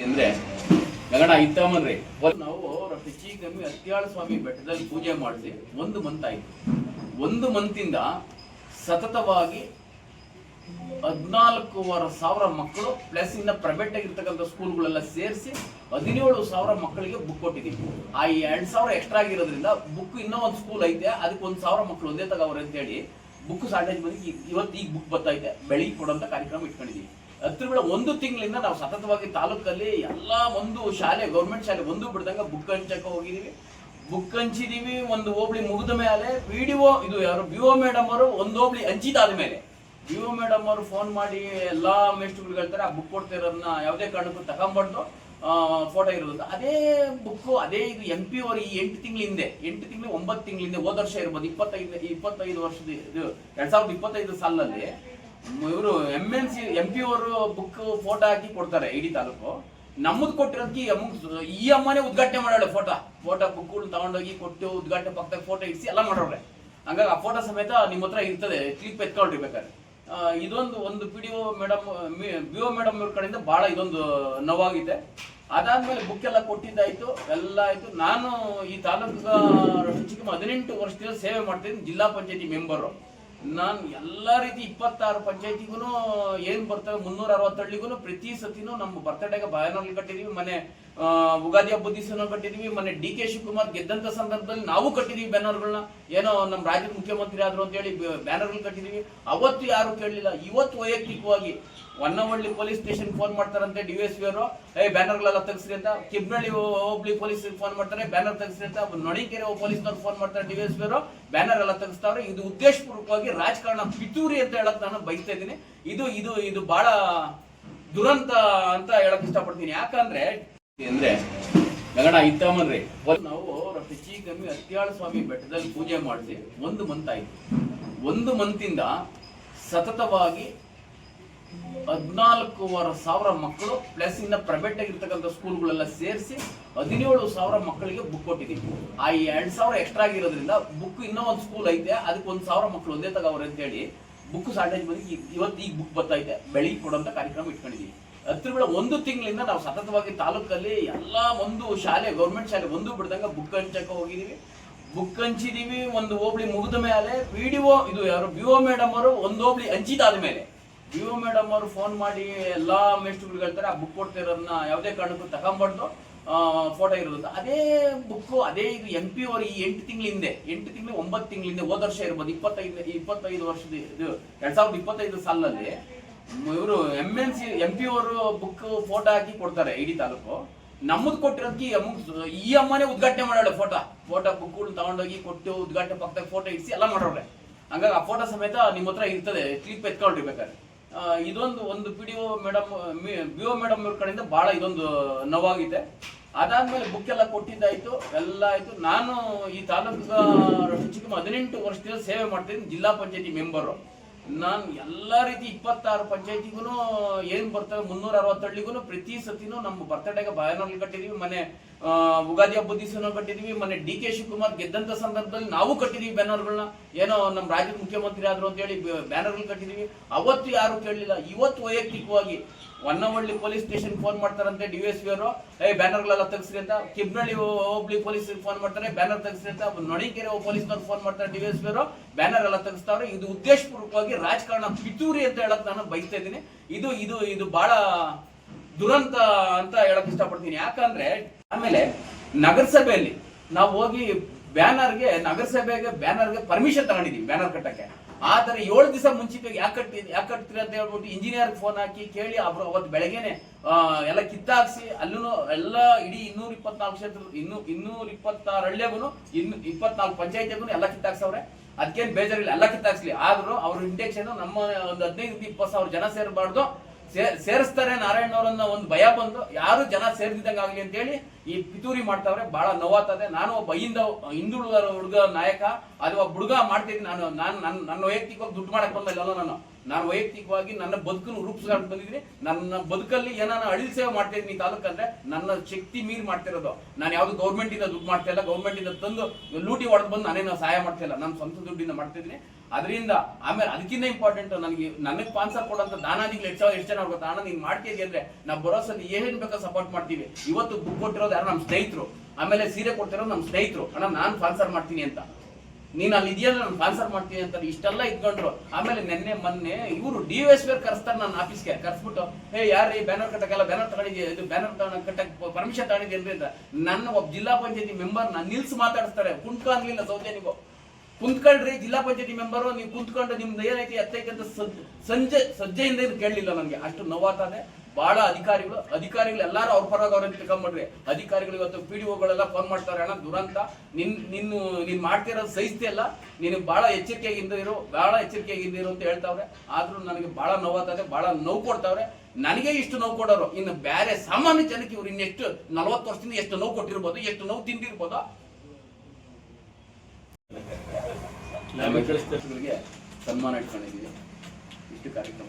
ಅಂದ್ರೆ ಗಗನ ಇತ್ತಮ್ಮನ್ರಿ ನಾವು ಹೆಚ್ಚಿಗಮ್ಮಿ ಅತ್ಯಾಳ ಸ್ವಾಮಿ ಬೆಟ್ಟದಲ್ಲಿ ಪೂಜೆ ಮಾಡಿಸಿ 1 ಮಂತ್ ಆಯ್ತು. 1 ಮಂತಿಂದ ಸತತವಾಗಿ 14,500 ಮಕ್ಕಳು ಪ್ಲಸ್ ಇನ್ನ ಪ್ರೈವೇಟ್ ಆಗಿರ್ತಕ್ಕಂಥ ಸ್ಕೂಲ್ಗಳೆಲ್ಲ ಸೇರಿಸಿ 17,000 ಮಕ್ಕಳಿಗೆ ಬುಕ್ ಕೊಟ್ಟಿದ್ದೀವಿ. ಆ 2,000 ಎಕ್ಸ್ಟ್ರಾ ಆಗಿರೋದ್ರಿಂದ ಬುಕ್ ಇನ್ನೂ ಒಂದು ಸ್ಕೂಲ್ ಐತೆ, ಅದಕ್ಕೆ 1,000 ಮಕ್ಕಳು ಒಂದೇ ತಗೋವ್ರೆ ಅಂತ ಹೇಳಿ ಬುಕ್ ಶಾರ್ಟೇಜ್ ಬಂದು ಇವತ್ತು ಈಗ ಬುಕ್ ಬರ್ತೈತೆ, ಬೆಳಿಗ್ಗೆ ಕೊಡುವಂತ ಕಾರ್ಯಕ್ರಮ ಇಟ್ಕೊಂಡಿದ್ದೀವಿ. ಹತ್ರ 1 ತಿಂಗಳಿಂದ ನಾವು ಸತತವಾಗಿ ತಾಲೂಕಲ್ಲಿ ಎಲ್ಲ ಒಂದು ಶಾಲೆ, ಗೌರ್ಮೆಂಟ್ ಶಾಲೆ ಒಂದು ಬಿಡ್ದಂಗ ಬುಕ್ ಹಂಚಕ್ಕೆ ಹೋಗಿದೀವಿ. ಬುಕ್ ಹಂಚಿದೀವಿ. ಒಂದು ಹೋಬಳಿ ಮುಗಿದ ಮೇಲೆ ವಿಡಿಒ ಇದು ಯಾರು BO ಮೇಡಮ್ ಅವರು ಒಂದು ಹೋಬಳಿ ಹಂಚಿದಾದ ಮೇಲೆ BO ಮೇಡಮ್ ಅವರು ಫೋನ್ ಮಾಡಿ ಎಲ್ಲಾ ಮೇಸ್ಟ್ರುಗಳು ಹೇಳ್ತಾರೆ ಆ ಬುಕ್ ಕೊಡ್ತಿರೋದನ್ನ ಯಾವುದೇ ಕಾರಣಕ್ಕೂ ತಗೊಂಡ್ಬಂದು ಫೋಟೋ ಇರೋದು ಅದೇ ಬುಕ್ ಅದೇ ಇದು MP ಅವರು ಈ 8 ತಿಂಗಳ ಹಿಂದೆ 8 ತಿಂಗಳು 9 ತಿಂಗಳ ಹಿಂದೆ ಹೋದ ವರ್ಷ ಇರ್ಬೋದು 25 ವರ್ಷದ ಇದು 2025 ಸಾಲಿನಲ್ಲಿ ಇವರು MNC MP ಅವರು ಬುಕ್ ಫೋಟೋ ಹಾಕಿ ಕೊಡ್ತಾರೆ ಇಡೀ ತಾಲೂಕು. ನಮ್ಮದು ಕೊಟ್ಟಿರೋದಕ್ಕೆ ಈ ಅಮ್ಮನೇ ಉದ್ಘಾಟನೆ ಮಾಡೋಳೆ. ಫೋಟೋ ಬುಕ್ ತಗೊಂಡೋಗಿ ಕೊಟ್ಟು ಉದ್ಘಾಟನೆ ಪಕ್ಕದಾಗ ಫೋಟೋ ಇಡಿಸಿ ಎಲ್ಲ ಮಾಡೋರೆ. ಹಂಗಾಗಿ ಆ ಫೋಟೋ ಸಮೇತ ನಿಮ್ಮ ಹತ್ರ ಇರ್ತದೆ, ಕ್ಲಿಪ್ ಎತ್ಕೊಂಡಿರ್ಬೇಕಾದ್ರೆ. ಇದೊಂದು PDO ಮೇಡಮ್ BO ಮೇಡಮ್ ಅವ್ರ ಕಡೆಯಿಂದ ಬಹಳ ಇದೊಂದು ನೋವಾಗಿದೆ. ಅದಾದ್ಮೇಲೆ ಬುಕ್ ಎಲ್ಲ ಕೊಟ್ಟಿದ್ದಾಯ್ತು, ಎಲ್ಲ ಆಯ್ತು. ನಾನು ಈ ತಾಲೂಕು 18 ವರ್ಷದಿಂದ ಸೇವೆ ಮಾಡ್ತೀನಿ, ಜಿಲ್ಲಾ ಪಂಚಾಯತಿ ಮೆಂಬರು. ನಾನು ಎಲ್ಲ ರೀತಿ 26 ಪಂಚಾಯತಿಗೂ ಏನ್ ಬರ್ತವೆ 360 ಹಳ್ಳಿಗೂ ಪ್ರತಿ ಸತಿನೂ ನಮ್ಮ ಬರ್ತಡೆಗೆ ಬ್ಯಾನರ್ಗಳು ಕಟ್ಟಿದೀವಿ. ಮನೆ ಉಗಾದಿ ಹಬ್ಬದ ದಿವಸನೂ ಕಟ್ಟಿದೀವಿ. ಮೊನ್ನೆ DK ಶಿವಕುಮಾರ್ ಗೆದ್ದಂತ ಸಂದರ್ಭದಲ್ಲಿ ನಾವು ಕಟ್ಟಿದೀವಿ ಬ್ಯಾನರ್ಗಳನ್ನ. ಏನೋ ನಮ್ಮ ರಾಜ್ಯದ ಮುಖ್ಯಮಂತ್ರಿ ಆದ್ರು ಅಂತ ಹೇಳಿ ಬ್ಯಾನರ್ಗಳು ಕಟ್ಟಿದೀವಿ. ಅವತ್ತು ಯಾರು ಕೇಳಲಿಲ್ಲ. ಇವತ್ತು ವೈಯಕ್ತಿಕವಾಗಿ ಹೊನ್ನವಳ್ಳಿ ಪೊಲೀಸ್ ಸ್ಟೇಷನ್ ಫೋನ್ ಮಾಡ್ತಾರಂತೆ DSP ಅವರು, ಬ್ಯಾನರ್ಗಳೆಲ್ಲ ತೆಗಿಸ್ರಿ ಅಂತ. ಕಿಬ್ನಳ್ಳಿ ಹೋಬಳಿ ಪೊಲೀಸ್ ಫೋನ್ ಮಾಡ್ತಾರೆ, ಬ್ಯಾನರ್ ತೆಗಿಸ್ರಿ ಅಂತ. ನೊಣಿಕೆರೆ ಪೊಲೀಸ್ನವ್ರು ಫೋನ್ ಮಾಡ್ತಾರೆ, DSP ಅವರು ಬ್ಯಾನರ್ ಎಲ್ಲ ತೆಗಿಸ್ತಾವ್ರೆ. ಇದು ಉದ್ದೇಶಪೂರ್ವಕವಾಗಿ ರಾಜಕಾರಣ ಪಿತೂರಿ ಅಂತ ಹೇಳಕ್ ನಾನು ಬಯಸ್ತಾ ಇದ್ದೀನಿ. ಇದು ಬಹಳ ದುರಂತ ಅಂತ ಹೇಳಕ್ ಇಷ್ಟಪಡ್ತೀನಿ. ಯಾಕಂದ್ರೆ ಗಗನ ಇತ್ತಮ್ಮನ್ರಿ ನಾವು ಹೆಚ್ಚಿಗಮ್ಮಿ ಅತ್ಯಾಳ ಸ್ವಾಮಿ ಬೆಟ್ಟದಲ್ಲಿ ಪೂಜೆ ಮಾಡಿಸಿ 1 ಮಂತ್ ಆಯ್ತು. 1 ಮಂತಿಂದ ಸತತವಾಗಿ 14,500 ಮಕ್ಕಳು ಪ್ಲಸ್ ಇನ್ನ ಪ್ರೈವೇಟ್ ಆಗಿರ್ತಕ್ಕಂಥ ಸ್ಕೂಲ್ಗಳೆಲ್ಲ ಸೇರಿಸಿ 17,000 ಮಕ್ಕಳಿಗೆ ಬುಕ್ ಕೊಟ್ಟಿದ್ದೀವಿ. ಆ 2,000 ಎಕ್ಸ್ಟ್ರಾ ಆಗಿರೋದ್ರಿಂದ ಬುಕ್ ಇನ್ನೂ ಒಂದು ಸ್ಕೂಲ್ ಐತೆ, ಅದಕ್ಕೆ 1,000 ಮಕ್ಕಳು ಒಂದೇ ತಗೋವ್ರೆ ಅಂತ ಹೇಳಿ ಬುಕ್ ಶಾರ್ಟೇಜ್ ಬಂದು ಇವತ್ತು ಈಗ ಬುಕ್ ಬರ್ತೈತೆ, ಬೆಳಿಗ್ಗೆ ಕೊಡುವಂತ ಕಾರ್ಯಕ್ರಮ ಇಟ್ಕೊಂಡಿದ್ದೀವಿ. ಹತ್ರ 1 ತಿಂಗಳಿಂದ ನಾವು ಸತತವಾಗಿ ತಾಲೂಕಲ್ಲಿ ಎಲ್ಲ ಒಂದು ಶಾಲೆ, ಗೌರ್ಮೆಂಟ್ ಶಾಲೆ ಒಂದು ಬಿಡ್ದಂಗ ಬುಕ್ ಹಂಚಕ್ಕೆ ಹೋಗಿದೀವಿ. ಬುಕ್ ಹಂಚಿದೀವಿ. ಒಂದು ಹೋಬಳಿ ಮುಗಿದ ಮೇಲೆ ವಿಡಿಒ ಇದು ಯಾರು BO ಮೇಡಮ್ ಅವರು ಒಂದು ಹೋಬಳಿ ಹಂಚಿದಾದ ಮೇಲೆ BO ಮೇಡಮ್ ಅವರು ಫೋನ್ ಮಾಡಿ ಎಲ್ಲಾ ಮೇಸ್ಟ್ರುಗಳು ಹೇಳ್ತಾರೆ ಆ ಬುಕ್ ಕೊಡ್ತಿರೋದನ್ನ ಯಾವುದೇ ಕಾರಣಕ್ಕೂ ತಗೊಂಡ್ಬಂದು ಫೋಟೋ ಇರೋದು ಅದೇ ಬುಕ್ ಅದೇ ಇದು MP ಅವರು ಈ 8 ತಿಂಗಳ ಹಿಂದೆ 8 ತಿಂಗಳು 9 ತಿಂಗಳ ಹಿಂದೆ ಹೋದ ವರ್ಷ ಇರ್ಬೋದು 25 ವರ್ಷದ ಇದು 2025 ಸಾಲಿನಲ್ಲಿ ಇವರು MNC MP ಅವರು ಬುಕ್ ಫೋಟೋ ಹಾಕಿ ಕೊಡ್ತಾರೆ ಇಡೀ ತಾಲೂಕು. ನಮ್ಮದು ಕೊಟ್ಟಿರೋದಕ್ಕೆ ಈ ಅಮ್ಮನೇ ಉದ್ಘಾಟನೆ ಮಾಡೋಳೆ. ಫೋಟೋ ಬುಕ್ ತಗೊಂಡೋಗಿ ಕೊಟ್ಟು ಉದ್ಘಾಟನೆ ಪಕ್ಕದಾಗ ಫೋಟೋ ಇಡಿಸಿ ಎಲ್ಲ ಮಾಡೋರೆ. ಹಂಗಾಗಿ ಆ ಫೋಟೋ ಸಮೇತ ನಿಮ್ಮ ಹತ್ರ ಇರ್ತದೆ, ಕ್ಲಿಪ್ ಎತ್ಕೊಂಡಿರ್ಬೇಕಾದ್ರೆ. ಇದೊಂದು PDO ಮೇಡಮ್ BO ಮೇಡಮ್ ಅವ್ರ ಕಡೆಯಿಂದ ಬಹಳ ಇದೊಂದು ನೋವಾಗಿದೆ. ಅದಾದ್ಮೇಲೆ ಬುಕ್ ಎಲ್ಲ ಕೊಟ್ಟಿದ್ದಾಯ್ತು, ಎಲ್ಲ ಆಯ್ತು. ನಾನು ಈ ತಾಲೂಕು 18 ವರ್ಷದಿಂದ ಸೇವೆ ಮಾಡ್ತೀನಿ, ಜಿಲ್ಲಾ ಪಂಚಾಯತಿ ಮೆಂಬರು. ನಾನು ಎಲ್ಲ ರೀತಿ 26 ಪಂಚಾಯತಿಗೂ ಏನ್ ಬರ್ತವೆ 360 ಹಳ್ಳಿಗೂ ಪ್ರತಿ ಸತಿನೂ ನಮ್ಮ ಬರ್ತಡೆಗೆ ಬ್ಯಾನರ್ಗಳು ಕಟ್ಟಿದೀವಿ. ಮನೆ ಉಗಾದಿ ಹಬ್ಬದ ದಿವಸನೂ ಕಟ್ಟಿದೀವಿ. ಮೊನ್ನೆ DK ಶಿವಕುಮಾರ್ ಗೆದ್ದಂತ ಸಂದರ್ಭದಲ್ಲಿ ನಾವು ಕಟ್ಟಿದೀವಿ ಬ್ಯಾನರ್ಗಳನ್ನ. ಏನೋ ನಮ್ಮ ರಾಜ್ಯದ ಮುಖ್ಯಮಂತ್ರಿ ಆದ್ರು ಅಂತ ಹೇಳಿ ಬ್ಯಾನರ್ಗಳು ಕಟ್ಟಿದೀವಿ. ಅವತ್ತು ಯಾರು ಕೇಳಲಿಲ್ಲ. ಇವತ್ತು ವೈಯಕ್ತಿಕವಾಗಿ ಹೊನ್ನವಳ್ಳಿ ಪೊಲೀಸ್ ಸ್ಟೇಷನ್ ಫೋನ್ ಮಾಡ್ತಾರಂತೆ DSP ಅವರು, ಬ್ಯಾನರ್ಗಳೆಲ್ಲ ತೆಗಿಸ್ರಿ ಅಂತ. ಕಿಬ್ನಳ್ಳಿ ಹೋಬಳಿ ಪೊಲೀಸ್ ಫೋನ್ ಮಾಡ್ತಾರೆ, ಬ್ಯಾನರ್ ತೆಗಿಸ್ರಿ ಅಂತ. ನೊಣಿಕೆರೆ ಪೊಲೀಸ್ನವ್ರು ಫೋನ್ ಮಾಡ್ತಾರೆ, DSP ಅವರು ಬ್ಯಾನರ್ ಎಲ್ಲ ತೆಗಿಸ್ತಾವ್ರೆ. ಇದು ಉದ್ದೇಶಪೂರ್ವಕವಾಗಿ ರಾಜಕಾರಣ ಪಿತೂರಿ ಅಂತ ಹೇಳಕ್ ನಾನು ಬಯಸ್ತಾ ಇದ್ದೀನಿ. ಇದು ಬಹಳ ದುರಂತ ಅಂತ ಹೇಳಕ್ ಇಷ್ಟಪಡ್ತೀನಿ. ಯಾಕಂದ್ರೆ ಆಮೇಲೆ ನಗರಸಭೆಯಲ್ಲಿ ನಾವು ಹೋಗಿ ನಗರಸಭೆಗೆ ಬ್ಯಾನರ್ಗೆ ಪರ್ಮಿಷನ್ ತಗೊಂಡಿದೀವಿ ಬ್ಯಾನರ್ ಕಟ್ಟಕ್ಕೆ. ಆದರೆ 7 ದಿವಸ ಮುಂಚಿತವಾಗಿ ಯಾಕೆ ಕಟ್ತೀರಿ ಅಂತ ಹೇಳ್ಬಿಟ್ಟು ಇಂಜಿನಿಯರ್ ಫೋನ್ ಹಾಕಿ ಕೇಳಿ ಅವತ್ತು ಬೆಳಗ್ಗೆನೆ ಎಲ್ಲ ಕಿತ್ತಾಕ್ಸಿ ಅಲ್ಲೂ ಎಲ್ಲ ಇಡೀ 224 ಕ್ಷೇತ್ರ 226 ಹಳ್ಳಿಯಾಗೂ 24 ಪಂಚಾಯತಿಗೂ ಎಲ್ಲ ಕಿತ್ತಾಕ್ಸವ್ರೆ. ಅದಕ್ಕೇನು ಬೇಜಾರಿಲ್ಲ, ಎಲ್ಲ ಕಿತ್ತಾಕ್ಸ್ಲಿ. ಆದ್ರೂ ಅವ್ರ ಇಂಟೆಕ್ಷನ್ ನಮ್ಮ ಒಂದು 15-20 ಸಾವಿರ ಜನ ಸೇರಬಾರ್ದು, ಸೇರಿಸ್ತಾರೆ ನಾರಾಯಣವರನ್ನ ಒಂದು ಭಯ ಬಂದು ಯಾರು ಜನ ಸೇರ್ದಿದ್ದಂಗೆ ಆಗ್ಲಿ ಅಂತ ಹೇಳಿ ಈ ಪಿತೂರಿ ಮಾಡ್ತಾವ್ರೆ. ಬಹಳ ನೋವಾಗ್ತದೆ. ನಾನು ಒಬ್ಬ ಹಿಂದುಳಿದ ಹುಡುಗ ನಾಯಕ, ಅದು ಒಬ್ಬ ಹುಡುಗ ಮಾಡ್ತಿದ್ದೀನಿ. ನನ್ನ ವೈಯಕ್ತಿಕವಾಗಿ ದುಡ್ಡು ಮಾಡಕ್ ಬಂದಲ್ಲ. ನಾನು ವೈಯಕ್ತಿಕವಾಗಿ ನನ್ನ ಬದುಕನ್ನು ರೂಪಿಸ್ಕೊಂಡು ಬಂದಿದ್ದೀನಿ. ನನ್ನ ಬದುಕಲ್ಲಿ ಏನಾನ ಅಳಿಲ್ ಸೇವೆ ಮಾಡ್ತಾ ಇದ್ದೀನಿ. ತಾಲೂಕಂದ್ರೆ ನನ್ನ ಶಕ್ತಿ ಮೀರಿ ಮಾಡ್ತಿರೋದು. ನಾನು ಯಾವ್ದು ಗೌರ್ಮೆಂಟ್ ಇಂದ ದುಡ್ಡು ಮಾಡ್ತಾ ಇಲ್ಲ, ಗೌರ್ಮೆಂಟ್ ಇಂದ ತಂದು ಲೂಟಿ ಹೊಡೆದು ಬಂದು ನಾನೇನು ಸಹಾಯ ಮಾಡ್ತಾ ಇಲ್ಲ, ನಾನು ಸ್ವಂತ ದುಡ್ಡಿಂದ ಮಾಡ್ತಿದ್ದೀನಿ. ಅದರಿಂದ ಆಮೇಲೆ ಅದಕ್ಕಿಂತ ಇಂಪಾರ್ಟೆಂಟ್ ನನಗೆ ಸ್ಪಾನ್ಸರ್ ಕೊಡೋಂಥ ದಾನಾದಿಗಳು ಎಷ್ಟು ಜನ ಗೊತ್ತಾ, ಅಣ್ಣ ನೀನ್ ಮಾಡ್ತೀವಿ ಅಂದ್ರೆ ನಾವು ಭರೋಸಲ್ಲಿ ಏನ್ ಬೇಕೋ ಸಪೋರ್ಟ್ ಮಾಡ್ತೀವಿ. ಇವತ್ತು ಬುಕ್ ಕೊಟ್ಟಿರೋದು ಯಾರು ನಮ್ಮ ಸ್ನೇಹಿತರು, ಆಮೇಲೆ ಸೀರೆ ಕೊಡ್ತಿರೋದು ನಮ್ಮ ಸ್ನೇಹಿತರು, ಅಣ್ಣ ನಾನು ಸ್ಪಾನ್ಸರ್ ಮಾಡ್ತೀನಿ ಅಂತ, ನೀನ್ ಅಲ್ಲಿ ಇದೆಯಲ್ಲ ನಾನು ಸ್ಪಾನ್ಸರ್ ಮಾಡ್ತೀನಿ ಅಂತ ಇಷ್ಟೆಲ್ಲ ಇದ್ಕೊಂಡ್ರು. ಆಮೇಲೆ ಮೊನ್ನೆ ಇವರು DSP ಕರೆಸ್ತಾರೆ ನನ್ನ ಆಫೀಸ್ಗೆ, ಕರ್ಸ್ಬಿಟ್ಟು ಯಾರು ಬ್ಯಾನರ್ ಕಟ್ಟಕ್ಕೆಲ್ಲ ಬ್ಯಾನರ್ ತಗೊಂಡಿದ್ದೀವಿ, ಇದು ಬ್ಯಾನರ್ ಕಟ್ಟಕ್ ಪರ್ಮಿಷನ್ ತಗೊಂಡಿದ್ದೀರಿ ಅಂತ ನನ್ನ ಒಬ್ಬ ಜಿಲ್ಲಾ ಪಂಚಾಯತಿ ಮೆಂಬರ್ ನಿಲ್ಸಿ ಮಾತಾಡಿಸ್ತಾರೆ. ಕುಂತ್ಕ ಅನ್ಲಿಲ್ಲ ಸೌಜನ್ಯ, ನೀವು ಕುಂತ್ಕೊಳ್ರಿ ಜಿಲ್ಲಾ ಪಂಚಾಯತಿ ಮೆಂಬರು, ನೀವು ಕುಂತ್ಕೊಂಡು ನಿಮ್ದು ಏನೈತಿ ಎತ್ತೈತೆ ಅಂತ ಸಜ್ಜೆಯಿಂದ ಇದು ಕೇಳಲಿಲ್ಲ. ನನಗೆ ಅಷ್ಟು ನೋವಾಗ್ತದೆ. ಬಹಳ ಅಧಿಕಾರಿಗಳು ಎಲ್ಲಾರು ಅವ್ರ ಪರವಾಗಿ ಅವ್ರನ್ನ ತಿಳ್ಕೊಂಬಿಡ್ರಿ. ಅಧಿಕಾರಿಗಳು ಇವತ್ತು PDOಗಳೆಲ್ಲ ಫೋನ್ ಮಾಡ್ತಾರೆ, ಅಣ್ಣ ದುರಂತ ನೀನ್ ಮಾಡ್ತಿರೋದು ಸಹಿಸ್ತಿಯಲ್ಲ, ನೀನು ಬಹಳ ಎಚ್ಚರಿಕೆಯಾಗಿಂದ ಇರು ಅಂತ ಹೇಳ್ತಾವ್ರೆ. ಆದ್ರೂ ನನಗೆ ಬಹಳ ನೋವಾಗ್ತದೆ, ಬಹಳ ನೋವು ಕೊಡ್ತಾವ್ರೆ. ನನಗೆ ಇಷ್ಟು ನೋವು ಕೊಡೋರು, ಇನ್ನು ಬೇರೆ ಸಾಮಾನ್ಯ ಜನಕ್ಕೆ ಇವ್ರು ಇನ್ನೆಷ್ಟು 40 ವರ್ಷದಿಂದ ಎಷ್ಟು ನೋವು ಕೊಟ್ಟಿರ್ಬೋದು, ಎಷ್ಟು ನೋವು ತಿಂದಿರ್ಬೋದು. ಸನ್ಮಾನ ಇಟ್ಕೊಂಡಿದ್ದೀವಿ, ಇಷ್ಟು ಕಾರ್ಯಕ್ರಮ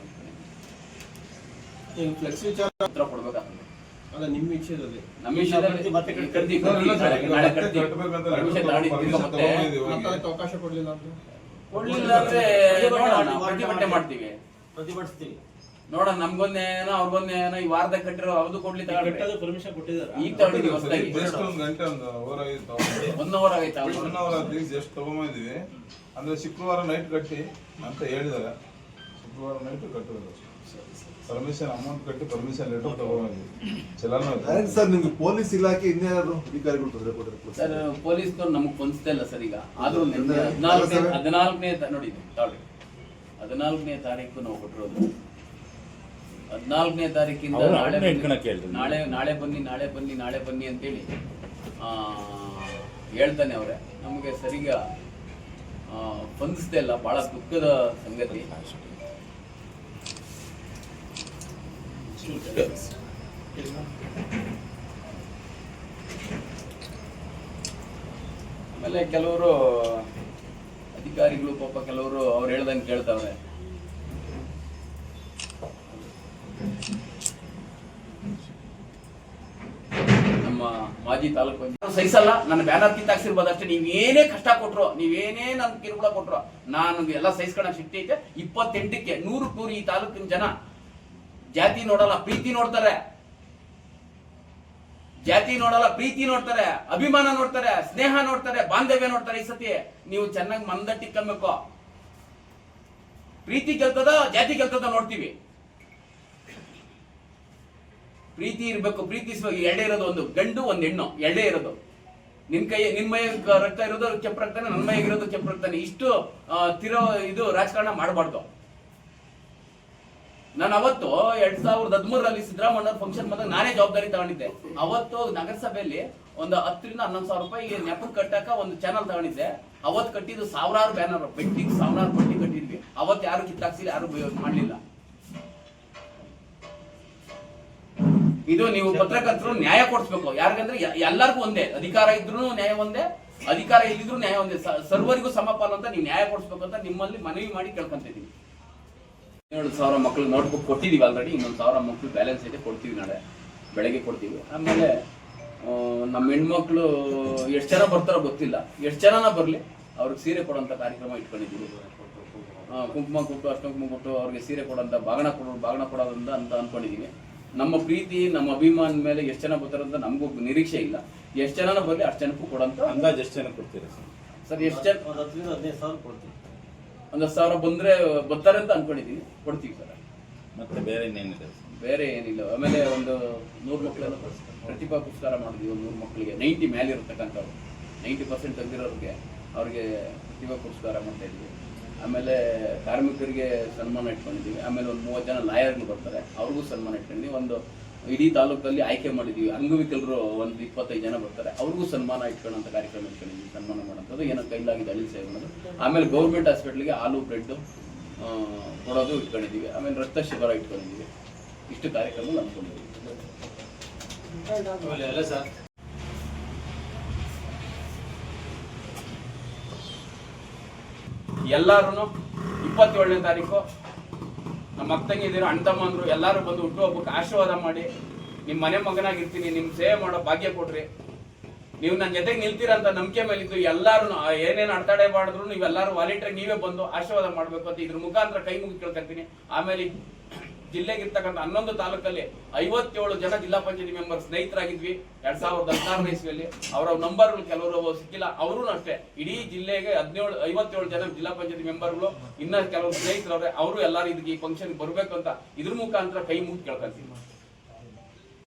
ಫ್ಲೆಕ್ಸಿ ಉತ್ತರ ಕೊಡ್ಬೇಕಾಗ್ತದೆ. ಅಲ್ಲ ನಿಮ್ಮ ವಿಷಯದಲ್ಲಿ ನಮ್ಮ ವಿಷಯದಲ್ಲಿ ಅವಕಾಶ ಕೊಡ್ಲಿಲ್ಲ ಅಂದ್ರೆ ಪ್ರತಿಭಟನೆ ಮಾಡ್ತೀವಿ, ಪ್ರತಿಭಟಿಸ್ತೀವಿ. ನೋಡೋಣ ನಮ್ಗೊಂದೇನೋ ಅವ್ರಿಗೊಂದೇನೋ ಈ ವಾರದಾಗ ಕಟ್ಟಿರೋ ಅವ್ದು ಕೊಡ್ಲಿ ಪರ್ಮಿಷನ್ ಕೊಟ್ಟಿದ್ದಾರೆ. ಈಗ ತಗೊಂಡಿದ್ದೀವಿ ಹೊಸದಾಗಿ 1 ಅವರ್ ಆಗೈತಾ ಜಸ್ಟ್ ತಗೊಂಡಿದೀವಿ. ಅಂದ್ರೆ ಶುಕ್ರವಾರ ನೈಟ್ ಕಟ್ಟಿ ಅಂತ ಹೇಳಿದಾರೆ. ಶುಕ್ರವಾರ ನೈಟ್ ಕಟ್ಟಿರೋದು ಪರ್ಮಿಷನ್ ಅಮೌಂಟ್ ಕಟ್ಟಿ ಪರ್ಮಿಷನ್ ಲೆಟರ್ ತಗೊಂಡಿದ್ವಿ. ಸರ್ ನಿಮ್ಗೆ ಪೊಲೀಸ್ ಇಲಾಖೆ ಇನ್ಯಾರು ಅಧಿಕಾರಿಗಳು ತೊಂದರೆ ಕೊಟ್ಟಿದ್ರು ಸರ್? ಪೊಲೀಸ್ನವ್ರು ನಮಗ್ ಹೊಂದಿಸ್ತಾ ಇಲ್ಲ ಸರ್. ಈಗ ಆದ್ರೂ 14ನೇ ನೋಡಿ ತಾಳ್ರಿ, 14ನೇ ತಾರೀಕು ನಾವು ಕೊಟ್ಟಿರೋದು. 14ನೇ ತಾರೀಕಿಂದ ನಾಳೆ ಬನ್ನಿ ಅಂತೇಳಿ ಹೇಳ್ತಾನೆ ಅವ್ರೆ. ನಮಗೆ ಸರಿಗ ಹೊಂದಿಸ್ತಾ ಇಲ್ಲ, ಬಹಳ ದುಃಖದ ಸಂಗತಿ. ಆಮೇಲೆ ಕೆಲವರು ಅಧಿಕಾರಿಗಳು ಪಾಪ ಕೆಲವರು ಅವ್ರು ಹೇಳ್ದಂಗೆ ಕೇಳ್ತಾವ್ರೆ. ನಮ್ಮ ಮಾಜಿ ತಾಲೂಕು ಸಹಿಸಲ್ಲ, ನನ್ನ ಬ್ಯಾನರ್ ಕಿತ್ತಾಕ್ಸಿರ್ಬೋದು ಅಷ್ಟೇ. ನೀವೇನೇ ಕಷ್ಟ ಕೊಟ್ರು, ನೀವೇನೇ ನನ್ ಕಿರುಕುಳ ಕೊಟ್ರು, ನಾನು ಎಲ್ಲ ಸಹಿಸ್ಕೊಳ್ಳೋ ಶಕ್ತಿ ಐತೆ. 28ಕ್ಕೆ 100 ಈ ತಾಲೂಕಿನ ಜನ ಜಾತಿ ನೋಡಲ್ಲ, ಪ್ರೀತಿ ನೋಡ್ತಾರೆ. ಜಾತಿ ನೋಡಲ್ಲ, ಪ್ರೀತಿ ನೋಡ್ತಾರೆ, ಅಭಿಮಾನ ನೋಡ್ತಾರೆ, ಸ್ನೇಹ ನೋಡ್ತಾರೆ, ಬಾಂಧವ್ಯ ನೋಡ್ತಾರೆ. ಈ ಸತಿ ನೀವು ಚೆನ್ನಾಗಿ ಮಂದಟ್ಟಿಕ್ಕಬೇಕು. ಪ್ರೀತಿ ಗೆಲ್ತದ, ಜಾತಿ ಗೆಲ್ತದ ನೋಡ್ತೀವಿ. ಪ್ರೀತಿ ಇರ್ಬೇಕು, ಪ್ರೀತಿಸ್ಬೇಕು. ಎರಡೇ ಇರೋದು, ಒಂದು ಗಂಡು ಒಂದು ಹೆಣ್ಣು, ಎರಡೇ ಇರೋದು. ನಿನ್ ಮೈ ರಕ್ತ ಇರೋದು ಕೆಂಪು ರಕ್ತಾನೆ, ನನ್ನ ಮೈಗಿರೋದು ಕೆಂಪು ರಕ್ತಾನೆ. ಇಷ್ಟು ಇದು ರಾಜಕಾರಣ ಮಾಡಬಾರ್ದು. ನಾನು ಅವತ್ತು 2013ರಲ್ಲಿ ಸಿದ್ದರಾಮಯ್ಯ ಫಂಕ್ಷನ್ ಬಂದಾಗ ನಾನೇ ಜವಾಬ್ದಾರಿ ತಗೊಂಡಿದ್ದೆ. ಅವತ್ತು ನಗರಸಭೆಯಲ್ಲಿ ಒಂದು 10 ರಿಂದ 11 ಸಾವಿರ ರೂಪಾಯಿ ನೆಪಕ್ಕೆ ಕಟ್ಟಕ ಒಂದು ಚಾನಲ್ ತಗೊಂಡಿದ್ದೆ. ಅವತ್ತು ಕಟ್ಟಿದ್ದು ಸಾವಿರಾರು ಬ್ಯಾನರ್, ಪೆಟ್ಟಿಗೆ ಸಾವಿರಾರು ಪಟ್ಟಿ ಕಟ್ಟಿದ್ವಿ. ಅವತ್ತು ಯಾರು ಕಿತ್ತಾಕ್ಸಿಲ್ಲ, ಯಾರು ಮಾಡ್ಲಿಲ್ಲ. ಇದು ನೀವು ಪತ್ರಕರ್ತರು ನ್ಯಾಯ ಕೊಡಿಸ್ಬೇಕು. ಯಾರಿಗಂದ್ರೆ ಎಲ್ಲರಿಗೂ ಒಂದೇ ಅಧಿಕಾರ ಇದ್ರು ನ್ಯಾಯ ಒಂದೇ, ಅಧಿಕಾರ ಇಲ್ಲಿದ್ರು ನ್ಯಾಯ ಒಂದೇ, ಸರ್ವರಿಗೂ ಸಮಪಾಲು ಅಂತ ನೀವು ನ್ಯಾಯ ಕೊಡಿಸ್ಬೇಕು ಅಂತ ನಿಮ್ಮಲ್ಲಿ ಮನವಿ ಮಾಡಿ ಕೇಳ್ಕೊಂತಿದ್ದೀವಿ. 17,000 ಮಕ್ಕಳು ನೋಟ್ಬುಕ್ ಕೊಟ್ಟಿದ್ದೀವಿ ಆಲ್ರೆಡಿ. ಇನ್ನೊಂದು 1000 ಮಕ್ಕಳು ಬ್ಯಾಲೆನ್ಸ್ ಐತೆ, ಕೊಡ್ತೀವಿ. ನಾಳೆ ಬೆಳಗ್ಗೆ ಕೊಡ್ತೀವಿ. ಆಮೇಲೆ ನಮ್ಮ ಹೆಣ್ಮಕ್ಳು ಎಷ್ಟು ಜನ ಬರ್ತಾರೋ ಗೊತ್ತಿಲ್ಲ, ಎಷ್ಟು ಜನನ ಬರಲಿ ಅವ್ರಿಗೆ ಸೀರೆ ಕೊಡೋಂಥ ಕಾರ್ಯಕ್ರಮ ಇಟ್ಕೊಂಡಿದ್ದೀವಿ. ಕುಂಕುಮ ಕೊಟ್ಟು, ಅಷ್ಟಕುಂಕುಮ ಕೊಟ್ಟು ಅವ್ರಿಗೆ ಸೀರೆ ಕೊಡೋಂಥ ಬಾಗಣ ಕೊಡೋದಂತ ಅಂತ ಅಂದ್ಕೊಂಡಿದ್ದೀವಿ. ನಮ್ಮ ಪ್ರೀತಿ, ನಮ್ಮ ಅಭಿಮಾನ ಮೇಲೆ ಎಷ್ಟು ಜನ ಬರ್ತಾರೆ ಅಂತ ನಮಗೂ ನಿರೀಕ್ಷೆ ಇಲ್ಲ. ಎಷ್ಟು ಜನನ ಬರಲಿ ಅಷ್ಟು ಜನಕ್ಕೂ ಕೊಡೋಂಥ ಅಂದಾಜು ಎಷ್ಟು ಜನ ಕೊಡ್ತೀರಾ ಸರ್? ಎಷ್ಟು ಜನ? 15,000 ಕೊಡ್ತೀವಿ. 1,000 ಬಂದ್ರೆ ಬರ್ತಾರೆ ಅಂತ ಅನ್ಕೊಂಡಿದ್ದೀವಿ, ಕೊಡ್ತೀವಿ ಸರ್. ಮತ್ತೆ ಬೇರೆ ಇನ್ನೇನಿದೆ? ಬೇರೆ ಏನಿಲ್ಲ. ಆಮೇಲೆ ಒಂದು 100 ಮಕ್ಕಳೆಲ್ಲ ಪ್ರತಿಭಾ ಪುರಸ್ಕಾರ ಮಾಡಿದ್ವಿ. ಒಂದು 100 ಮಕ್ಕಳಿಗೆ 90 ಮೇಲೆ ಇರತಕ್ಕಂಥವ್ರು, 90% ತೆಗೆದಿರೋರಿಗೆ ಅವ್ರಿಗೆ ಪ್ರತಿಭಾ ಪುರಸ್ಕಾರ ಮಾಡ್ತಾ ಇದ್ವಿ. ಆಮೇಲೆ ಕಾರ್ಮಿಕರಿಗೆ ಸನ್ಮಾನ ಇಟ್ಕೊಂಡಿದ್ದೀವಿ. ಆಮೇಲೆ ಒಂದು 30 ಜನ ಲಾಯರ್ಗಳು ಬರ್ತಾರೆ, ಅವ್ರಿಗೂ ಸನ್ಮಾನ ಇಟ್ಕೊಂಡಿದ್ದೀವಿ. ಒಂದು ಇಡೀ ತಾಲೂಕಲ್ಲಿ ಆಯ್ಕೆ ಮಾಡಿದ್ದೀವಿ. ಅಂಗವಿಕಲರು ಒಂದು 25 ಜನ ಬರ್ತಾರೆ, ಅವ್ರಿಗೂ ಸನ್ಮಾನ ಇಟ್ಕೊಳ್ಳೋಂಥ ಕಾರ್ಯಕ್ರಮ ಇಟ್ಕೊಂಡಿದ್ದೀವಿ. ಸನ್ಮಾನ ಮಾಡೋಂಥದ್ದು, ಏನೋ ಕೈಲಾಗಿದೆ ಅಳಿಲ್ ಸೇವೆ ಮಾಡೋದು. ಆಮೇಲೆ ಗೌರ್ಮೆಂಟ್ ಹಾಸ್ಪಿಟ್ಲಿಗೆ ಹಾಲು ಬ್ರೆಡ್ ಕೊಡೋದು ಇಟ್ಕೊಂಡಿದ್ದೀವಿ. ಆಮೇಲೆ ರಕ್ತ ಶಿಬಿರ ಇಟ್ಕೊಂಡಿದ್ದೀವಿ. ಇಷ್ಟು ಕಾರ್ಯಕ್ರಮ ಅಂದ್ಕೊಂಡಿದ್ದೀವಿ. ಎಲ್ಲರೂ 27ನೇ ತಾರೀಕು ನಮ್ಮ ಅಕ್ಕ ತಂಗಿದಿರು, ಅಣ್ಣ ತಮ್ಮಂದ್ರು ಎಲ್ಲರೂ ಬಂದು ಹುಟ್ಟುಹಬ್ಬಕ್ಕೆ ಆಶೀರ್ವಾದ ಮಾಡಿ, ನಿಮ್ಮ ಮನೆ ಮಗನಾಗಿರ್ತೀನಿ, ನಿಮ್ಮ ಸೇವೆ ಮಾಡೋ ಭಾಗ್ಯ ಕೊಡ್ರಿ. ನೀವು ನನ್ನ ಜೊತೆಗೆ ನಿಲ್ತೀರಂತ ನಂಬಿಕೆ ಮೇಲೆ ಇದ್ದು ಎಲ್ಲಾರು ಏನೇನು ಅಡೆತಡೆ ಮಾಡಿದ್ರು ನೀವೆಲ್ಲರೂ ವಾಲಂಟಿಯರ್ ನೀವೇ ಬಂದು ಆಶೀರ್ವಾದ ಮಾಡ್ಬೇಕು ಅಂತ ಇದ್ರ ಮುಖಾಂತರ ಕೈ ಮುಗಿ ಕೇಳ್ಕೊಂತೀನಿ. ಆಮೇಲೆ ಜಿಲ್ಲೆಗೆ ಇರ್ತಕ್ಕಂಥ 11 ತಾಲೂಕಲ್ಲಿ 57 ಜನ ಜಿಲ್ಲಾ ಪಂಚಾಯತಿ ಮೆಂಬರ್ ಸ್ನೇಹಿತರಾಗಿದ್ವಿ 2016 ಇಸ್ವಿಯಲ್ಲಿ. ಅವರ ನಂಬರ್ಗಳು ಕೆಲವರು ಸಿಕ್ಕಿಲ್ಲ, ಅವರು ಅಷ್ಟೇ. ಇಡೀ ಜಿಲ್ಲೆಗೆ 57 ಜನ ಜಿಲ್ಲಾ ಪಂಚಾಯತಿ ಮೆಂಬರ್ಗಳು, ಇನ್ನ ಕೆಲವರು ಸ್ನೇಹಿತರವ್ರೆ, ಅವರು ಎಲ್ಲರೂ ಇದಕ್ಕೆ ಈ ಫಂಕ್ಷನ್ ಬರ್ಬೇಕು ಅಂತ ಇದ್ರ ಮುಖಾಂತರ ಕೈ ಮುಗಿ ಕೇಳ್ಕೊಂತೀನಿ.